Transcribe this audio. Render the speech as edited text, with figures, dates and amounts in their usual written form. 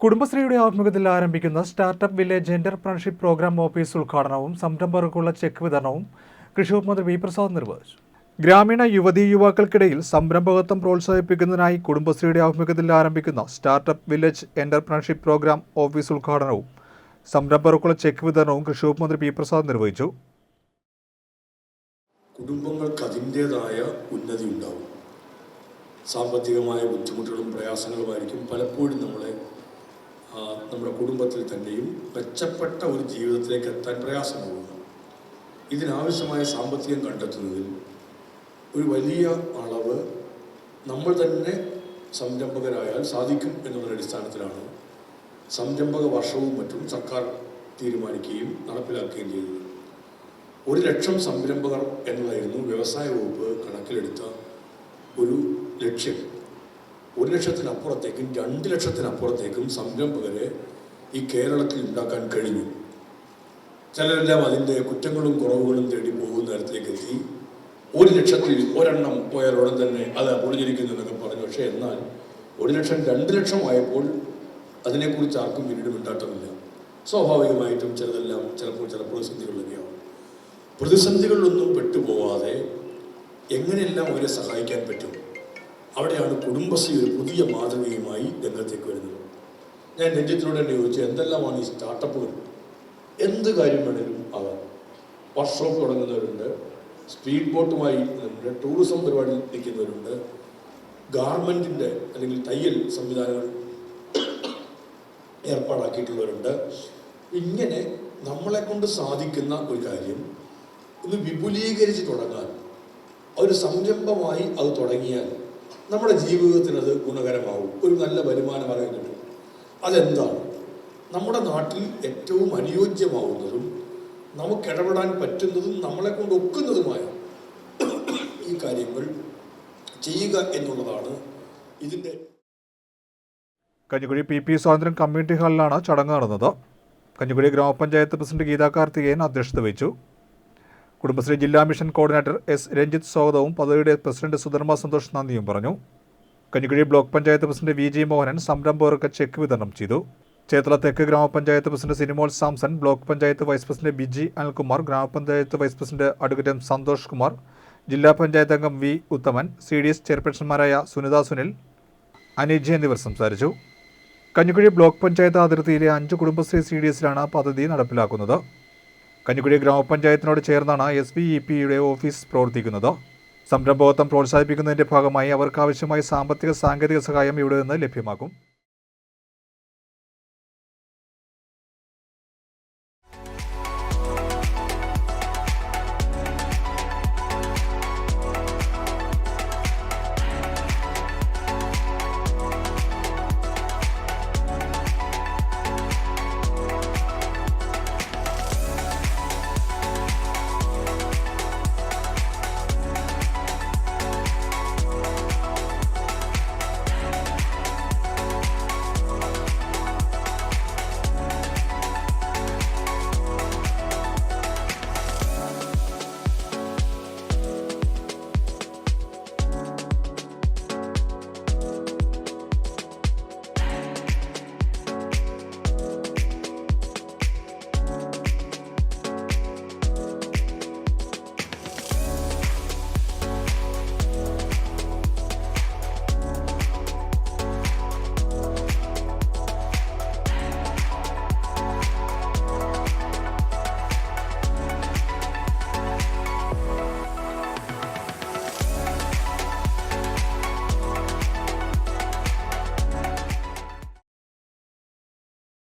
കുടുംബശ്രീയുടെ ആഭിമുഖ്യത്തിൽ ആരംഭിക്കുന്ന startup village entrepreneurship programme office ഉദ്ഘാടനവും സംരംഭകർക്കുള്ള ചെക്ക് വിതരണവും കൃഷി വകുപ്പ് മന്ത്രി വി പ്രസാദ് നിർവഹിച്ചു. ഗ്രാമീണ യുവതീ-യുവാക്കൾക്കിടയിൽ സംരംഭകത്വം പ്രോത്സാഹിപ്പിക്കുന്നതിനായി കുടുംബശ്രീയുടെ ആഭിമുഖ്യത്തിൽ ആരംഭിക്കുന്ന startup village entrepreneurship programme office ഉദ്ഘാടനവും സംരംഭകർക്കുള്ള ചെക്ക് വിതരണവും കൃഷി വകുപ്പ് മന്ത്രി വി പ്രസാദ് നിർവഹിച്ചു. കുടുംബങ്ങൾക്ക് അതിൻ്റെതായ ഉന്നതി ഉണ്ടാവും. സാമ്പത്തികമായ ബുദ്ധിമുട്ടുകളും പ്രയാസങ്ങളുമായിരിക്കും പലപ്പോഴും നമ്മുടെ കുടുംബത്തിൽ തന്നെയും മെച്ചപ്പെട്ട ഒരു ജീവിതത്തിലേക്ക് എത്താൻ പ്രയാസമാകുന്നു. ഇതിനാവശ്യമായ സാമ്പത്തികം കണ്ടെത്തുന്നതിൽ ഒരു വലിയ അളവ് നമ്മൾ തന്നെ സംരംഭകരായാൽ സാധിക്കും എന്നുള്ള അടിസ്ഥാനത്തിലാണ് സംരംഭക വർഷവും മറ്റും സർക്കാർ തീരുമാനിക്കുകയും നടപ്പിലാക്കുകയും ചെയ്തത്. 1,00,000 സംരംഭകർ എന്നതായിരുന്നു വ്യവസായ വകുപ്പ് കണക്കിലെടുത്ത ഒരു ലക്ഷ്യം. 1,00,000-ത്തിനപ്പുറത്തേക്കും 2,00,000-ത്തിനപ്പുറത്തേക്കും സംരംഭകരെ ഈ കേരളത്തിൽ ഉണ്ടാക്കാൻ കഴിഞ്ഞു. ചിലരെല്ലാം അതിൻ്റെ കുറ്റങ്ങളും കുറവുകളും തേടി പോകുന്ന തരത്തിലേക്ക് എത്തി. 1,00,000-ൽ ഒരെണ്ണം പോയാൽ ഉടൻ തന്നെ അത് പൊളിഞ്ഞിരിക്കുന്നു എന്നൊക്കെ പറഞ്ഞു. പക്ഷേ എന്നാൽ 1,00,000 2,00,000 ആയപ്പോൾ അതിനെക്കുറിച്ച് ആർക്കും പിന്നീട് മിണ്ടാട്ടമില്ല. സ്വാഭാവികമായിട്ടും ചിലപ്പോൾ ചില പ്രതിസന്ധികളിലൊക്കെയാവും. പ്രതിസന്ധികളിലൊന്നും പെട്ടുപോകാതെ എങ്ങനെയെല്ലാം അവരെ സഹായിക്കാൻ പറ്റും, അവിടെയാണ് കുടുംബശ്രീ ഒരു പുതിയ മാതൃകയുമായി രംഗത്തേക്ക് വരുന്നത്. ഞാൻ രഞ്ജിത്തിനോട് തന്നെ ചോദിച്ചു, എന്തെല്ലാമാണ് ഈ സ്റ്റാർട്ടപ്പുകൾ? എന്ത് കാര്യം വേണമെങ്കിലും ആകാം. വർക്ക്ഷോപ്പ് തുടങ്ങുന്നവരുണ്ട്, സ്പീഡ് ബോട്ടുമായി ടൂറിസം പരിപാടി നിൽക്കുന്നവരുണ്ട്, ഗാർമെൻറ്റിൻ്റെ അല്ലെങ്കിൽ തയ്യൽ സംവിധാനങ്ങൾ ഏർപ്പാടാക്കിയിട്ടുള്ളവരുണ്ട്. ഇങ്ങനെ നമ്മളെ കൊണ്ട് സാധിക്കുന്ന ഒരു കാര്യം ഒന്ന് വിപുലീകരിച്ച് തുടങ്ങാൻ, ഒരു സംരംഭമായി അത് തുടങ്ങിയാൽ നമ്മുടെ ജീവിതത്തിന് അത് ഗുണകരമാവും, ഒരു നല്ല വരുമാന മാർഗം കിട്ടും. അതെന്താണ്? നമ്മുടെ നാട്ടിൽ ഏറ്റവും അനുയോജ്യമാവുന്നതും നമുക്ക് ഇടപെടാൻ പറ്റുന്നതും നമ്മളെ കൊണ്ട് ഒക്കുന്നതുമായ ഈ കാര്യങ്ങൾ ചെയ്യുക എന്നുള്ളതാണ് ഇതിൻ്റെ. കഞ്ഞിക്കുഴി പി സ്വാതന്ത്ര്യം കമ്മ്യൂണിറ്റി ഹാളിലാണ് ചടങ്ങ് നടന്നത്. കഞ്ഞിക്കുഴി ഗ്രാമപഞ്ചായത്ത് പ്രസിഡന്റ് ഗീതാ കാർത്തികേയൻ അധ്യക്ഷത വഹിച്ചു. കുടുംബശ്രീ ജില്ലാ മിഷൻ കോർഡിനേറ്റർ എസ് രഞ്ജിത്ത് സ്വാഗതവും പദ്ധതിയുടെ പ്രസിഡന്റ് സുധർമ്മ സന്തോഷ് നന്ദിയും പറഞ്ഞു. Kanjikkuzhi block panchayat president V G Mohanan സംരംഭകർക്ക് ചെക്ക് വിതരണം ചെയ്തു. ചേർത്തല തെക്ക് grama panchayat president Sinimol Samson, block panchayat vice president Biji Anilkumar, grama panchayat vice president advocate Santhosh Kumar, ജില്ലാ പഞ്ചായത്ത് അംഗം വി ഉത്തമൻ, CDS ചെയർപേഴ്സൺമാരായ സുനിത സുനിൽ, അനീജ് എന്നിവർ സംസാരിച്ചു. കഞ്ഞിക്കുഴി ബ്ലോക്ക് പഞ്ചായത്ത് അതിർത്തിയിലെ 5 കുടുംബശ്രീ CDSലാണ് പദ്ധതി നടപ്പിലാക്കുന്നത്. കഞ്ഞിക്കുഴി ഗ്രാമപഞ്ചായത്തിനോട് ചേർന്നാണ് SVEPയുടെ ഓഫീസ് പ്രവർത്തിക്കുന്നത്. സംരംഭകത്വം പ്രോത്സാഹിപ്പിക്കുന്നതിൻ്റെ ഭാഗമായി അവർക്കാവശ്യമായ സാമ്പത്തിക സാങ്കേതിക സഹായം ഇവിടെ നിന്ന് ലഭ്യമാക്കും.